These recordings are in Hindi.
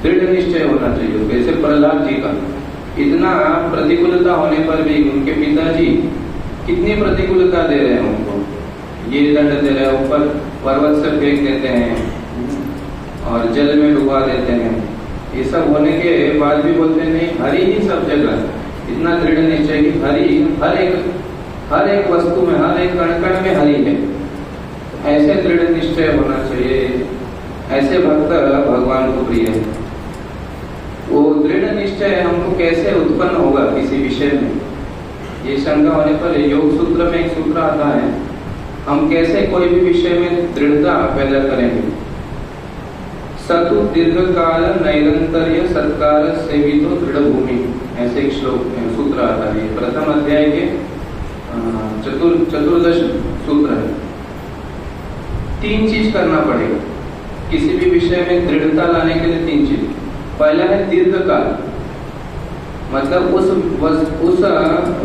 दृढ़ निश्चय होना चाहिए। जैसे प्रहलाद जी का इतना प्रतिकूलता होने पर भी उनके पिताजी कितनी प्रतिकूलता दे रहे हैं उनको, ये दंड दे रहे हैं, ऊपर पर्वत से फेंक देते हैं और जल में डुबा देते हैं। ये सब होने के बाद भी बोलते हैं नहीं, हरि ही सब जगह, इतना दृढ़ निश्चय कि हरि हर एक वस्तु में, हर एक कण कण में हरि है। ऐसे दृढ़ निश्चय होना चाहिए, ऐसे भक्त भगवान को प्रिय है। वो दृढ़ निश्चय हमको कैसे उत्पन्न होगा किसी विषय में, ये शंका होने पर योग सूत्र में एक सूत्र आता है, हम कैसे कोई भी विषय में दृढ़ता पैदा करेंगे। सतु दीर्घकाल नैरंतर्य सत्कार सेवितो दृढ़ भूमि, ऐसे एक श्लोक सूत्र आता है, प्रथम अध्याय के चतुर्दश सूत्र है। 3 चीज करना पड़ेगा किसी भी विषय में दृढ़ता लाने के लिए। 3 चीज। पहला है दीर्घकाल, मतलब उस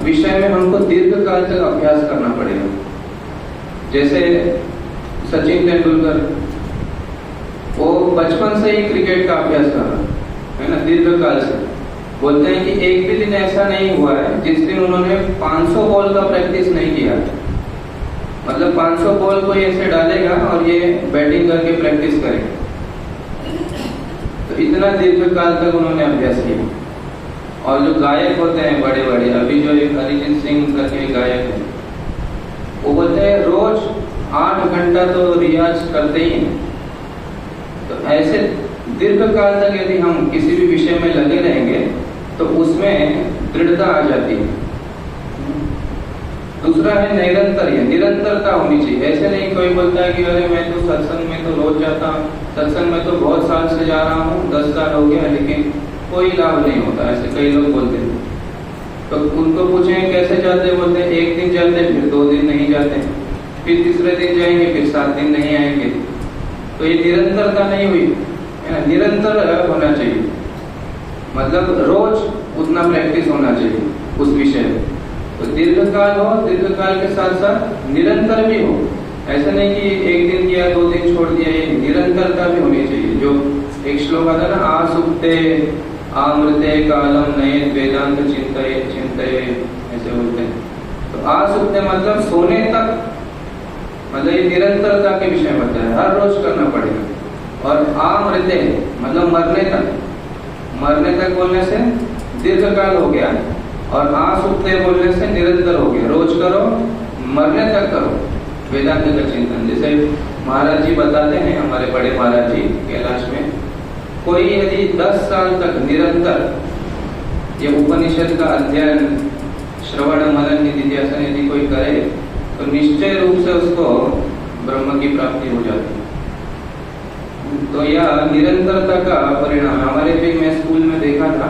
विषय में हमको दीर्घकाल तक अभ्यास करना पड़ेगा। जैसे सचिन तेंदुलकर, वो बचपन से ही क्रिकेट का अभ्यास कर रहा है ना, दीर्घकाल से। बोलते हैं कि एक भी दिन ऐसा नहीं हुआ है जिस दिन उन्होंने 500 बॉल का प्रैक्टिस नहीं किया। मतलब 500 बॉल को ऐसे डालेगा और ये बैटिंग करके प्रैक्टिस करेगा। तो इतना दीर्घकाल तक उन्होंने अभ्यास किया। और जो गायक होते हैं बड़े बड़े, अभी जो एक अरिजीत सिंह करके गायक है, वो बोलते हैं रोज 8 घंटा तो रियाज करते ही हैं। तो ऐसे दीर्घकाल तक यदि हम किसी भी विषय में लगे रहेंगे तो उसमें दृढ़ता आ जाती है। दूसरा है निरंतर्य, निरंतरता होनी चाहिए। ऐसे नहीं कोई बोलता है कि अरे मैं तो सत्संग में तो रोज जाता हूँ, सत्संग में तो बहुत साल से जा रहा हूँ, 10 साल हो गया, लेकिन कोई लाभ नहीं होता। ऐसे कई लोग बोलते हैं। तो उनको पूछें कैसे जाते, बोलते हैं 1 दिन जाते, फिर 2 दिन नहीं जाते, फिर तीसरे दिन जाएंगे, फिर 7 दिन नहीं आएंगे। तो ये निरंतरता नहीं हुई है ना। निरंतर होना चाहिए, मतलब रोज उतना प्रैक्टिस होना चाहिए उस विषय में। तो दीर्घकाल हो, दीर्घकाल के साथ साथ निरंतर भी हो। ऐसा नहीं कि 1 दिन किया 2 दिन छोड़ दिया, ये निरंतरता भी होनी चाहिए। जो एक श्लोक आता है ना, आसुप्ते आमृते कालम नये वेदांत चिंतये चिंतये, ऐसे बोलते हैं। तो आसुप्ते मतलब सोने तक, मतलब ये निरंतरता के विषय में बताया, हर रोज करना पड़ेगा। और आमृते मतलब मरने तक, मरने तक बोलने से दीर्घकाल हो गया, और आसुप्ते बोलने से निरंतर हो गया। रोज करो, मरने तक करो वेदांत का चिंतन। जैसे महाराज जी बताते हैं, हमारे बड़े महाराज जी कैलाश में, कोई यदि 10 साल तक निरंतर ये उपनिषद का अध्ययन, श्रवण मनन निधिध्यासन यदि कोई करे तो निश्चय रूप से उसको ब्रह्म की प्राप्ति हो जाती है। तो यह निरंतरता का परिणाम। हमारे भी मैं स्कूल में देखा था,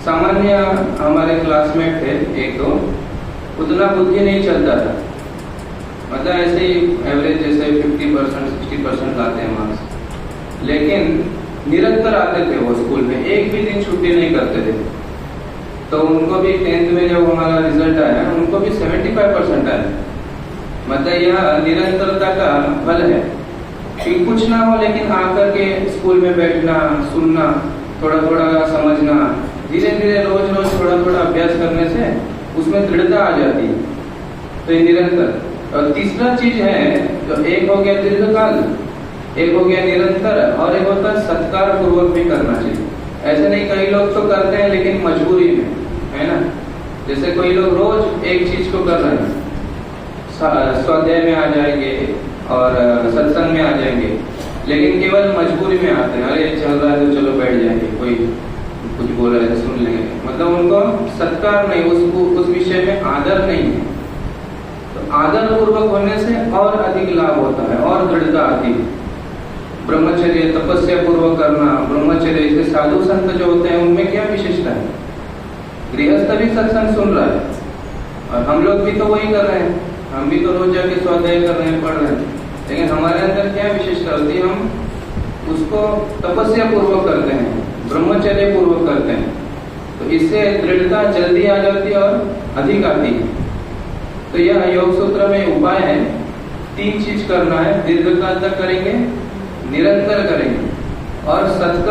सामान्य हमारे क्लासमेट थे 1-2, उतना बुद्धि नहीं चलता था, मतलब ऐसे ही एवरेज जैसे 50% 60% लाते हैं मार्क्स, लेकिन निरंतर आते थे वो स्कूल में, एक भी दिन छुट्टी नहीं करते थे। तो उनको भी 10th में जब हमारा रिजल्ट आया, उनको भी 75% आया। मतलब यह निरंतरता का फल है कि कुछ ना हो लेकिन आकर के स्कूल में बैठना, सुनना, थोड़ा थोड़ा समझना, धीरे धीरे रोज रोज थोड़ा थोड़ा अभ्यास करने से उसमें दृढ़ता आ जाती है। तो ये निरंतर। और तीसरा चीज है, तो एक हो गया दीर्घकाल, एक हो गया निरंतर, और एक होता है सत्कार पूर्वक भी करना चाहिए। ऐसे नहीं, कई लोग तो करते हैं लेकिन मजबूरी में, है ना। जैसे कोई लोग रोज एक चीज को कर रहे हैं, स्वाध्याय में आ जाएंगे और सत्संग में आ जाएंगे, लेकिन केवल मजबूरी में आते हैं, अरे चल रहा है तो चलो बैठ जाएंगे, कोई कुछ बोल रहा है तो सुन लेंगे। मतलब उनको सत्कार नहीं, उसको उस विषय में आदर नहीं है। तो आदर पूर्वक होने से और अधिक लाभ होता है और दृढ़ता आती है। ब्रह्मचर्य, तपस्या पूर्वक करना, ब्रह्मचर्य, जैसे साधु संत जो होते हैं उनमें क्या विशेषता है। गृहस्थ भी सत्संग सुन रहा है और हम लोग भी तो वही कर रहे हैं, हम भी तो रोज जाके स्वाध्याय कर रहे हैं, पढ़ रहे हैं, लेकिन हमारे अंदर क्या विशेषता होती है, हम उसको तपस्या पूर्वक करते हैं, ब्रह्मचर्य पूर्वक करते हैं। तो इससे दृढ़ता जल्दी आ जाती है और अधिक आती है। तो यह योग सूत्र में उपाय है, 3 चीज करना है, दीर्घकाल तक करेंगे, निरंतर करेंगे और सत्कार